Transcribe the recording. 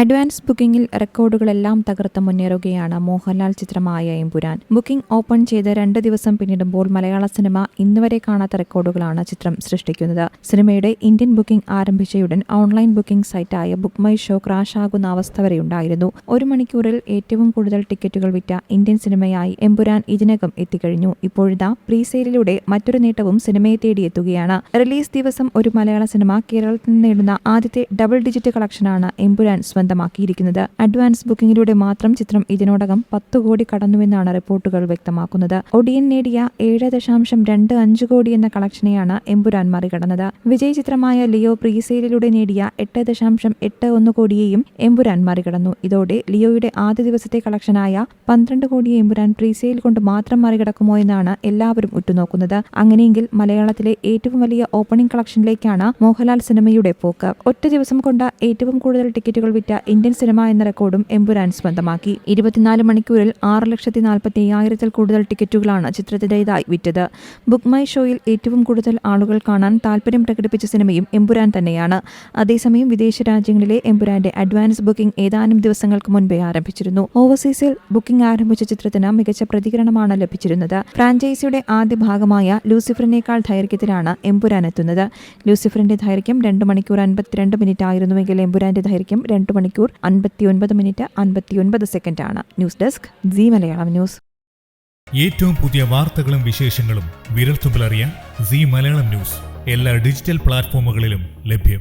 Advance ബുക്കിംഗിൽ റെക്കോർഡുകളെല്ലാം തകർത്ത് മുന്നേറുകയാണ് മോഹൻലാൽ ചിത്രമായ എമ്പുരാൻ. ബുക്കിംഗ് ഓപ്പൺ ചെയ്ത് 2 ദിവസം പിന്നിടുമ്പോൾ മലയാള സിനിമ ഇന്നുവരെ കാണാത്ത റെക്കോർഡുകളാണ് ചിത്രം സൃഷ്ടിക്കുന്നത്. സിനിമയുടെ ഇന്ത്യൻ ബുക്കിംഗ് ആരംഭിച്ചയുടൻ ഓൺലൈൻ ബുക്കിംഗ് സൈറ്റായ ബുക്ക് മൈ ഷോ ക്രാഷാകുന്ന അവസ്ഥ വരെയുണ്ടായിരുന്നു. 1 മണിക്കൂറിൽ ഏറ്റവും കൂടുതൽ ടിക്കറ്റുകൾ വിറ്റ ഇന്ത്യൻ സിനിമയായി എമ്പുരാൻ ഇതിനകം എത്തിക്കഴിഞ്ഞു. ഇപ്പോഴിതാ പ്രീസെയിലിലൂടെ മറ്റൊരു നേട്ടവും സിനിമയെ തേടിയെത്തുകയാണ്. റിലീസ് ദിവസം ഒരു മലയാള സിനിമ കേരളത്തിൽ നിന്ന് നേടുന്ന ആദ്യത്തെ ഡബിൾ ഡിജിറ്റ് കളക്ഷനാണ് എമ്പുരാൻ സ്വന്തമാക്കിയിരിക്കുന്നത്. അഡ്വാൻസ് ബുക്കിംഗിലൂടെ മാത്രം ചിത്രം ഇതിനോടകം 10 കോടി കടന്നുവെന്നാണ് റിപ്പോർട്ടുകൾ വ്യക്തമാക്കുന്നത്. ഒടിയൻ നേടിയ 7.25 കോടി എന്ന കളക്ഷനെയാണ് എമ്പുരാൻ മറികടന്നത്. വിജയ് ചിത്രമായ ലിയോ പ്രീസെയിലിലൂടെ നേടിയ 8.81 കോടിയെയും എമ്പുരാൻ മറികടന്നു. ഇതോടെ ലിയോയുടെ ആദ്യ ദിവസത്തെ കളക്ഷനായ 12 കോടിയെ എമ്പുരാൻ പ്രീസെയിൽ കൊണ്ട് മാത്രം മറികടക്കുമോ എന്നാണ് എല്ലാവരും ഉറ്റുനോക്കുന്നത്. അങ്ങനെയെങ്കിൽ മലയാളത്തിലെ ഏറ്റവും വലിയ ഓപ്പണിംഗ് കളക്ഷനിലേക്കാണ് മോഹൻലാൽ സിനിമയുടെ പോക്ക്. ഒറ്റ ദിവസം കൊണ്ട് ഏറ്റവും കൂടുതൽ ടിക്കറ്റുകൾ വിറ്റ ഇന്ത്യൻ സിനിമ എന്ന റെക്കോർഡും എമ്പുരാൻ സ്വന്തമാക്കി. 24 മണിക്കൂറിൽ 6,45,000-ൽ കൂടുതൽ ടിക്കറ്റുകളാണ് ചിത്രത്തിന്റേതായി വിറ്റത്. ബുക്ക് മൈ ഷോയിൽ ഏറ്റവും കൂടുതൽ ആളുകൾ കാണാൻ താൽപര്യം പ്രകടിപ്പിച്ച സിനിമയും എമ്പുരാൻ തന്നെയാണ്. അതേസമയം വിദേശ രാജ്യങ്ങളിലെ എമ്പുരാന്റെ അഡ്വാൻസ് ബുക്കിംഗ് ഏതാനും ദിവസങ്ങൾക്ക് മുൻപേ ആരംഭിച്ചിരുന്നു. ഓവർസീസിൽ ബുക്കിംഗ് ആരംഭിച്ച ചിത്രത്തിന് മികച്ച പ്രതികരണമാണ് ലഭിച്ചിരുന്നത്. ഫ്രാഞ്ചൈസിയുടെ ആദ്യ ഭാഗമായ ലൂസിഫറിനേക്കാൾ ദൈർഘ്യത്തിലാണ് എമ്പുരാൻ എത്തുന്നത്. ലൂസിഫറിന്റെ ദൈർഘ്യം 2 മണിക്കൂർ 52 മിനിറ്റ് ആയിരുന്നുവെങ്കിൽ എമ്പുരാന്റെ ദൈർഘ്യം 2 മണിക്കൂർ 59 മിനിറ്റ് 59 സെക്കൻഡാണ്. News desk Zee Malayalam news. ഏറ്റവും പുതിയ വാർത്തകളും വിശേഷങ്ങളും വിരൽത്തുമ്പിലറിയാൻ സീ മലയാളം ന്യൂസ് എല്ലാ ഡിജിറ്റൽ പ്ലാറ്റ്ഫോമുകളിലും ലഭ്യം.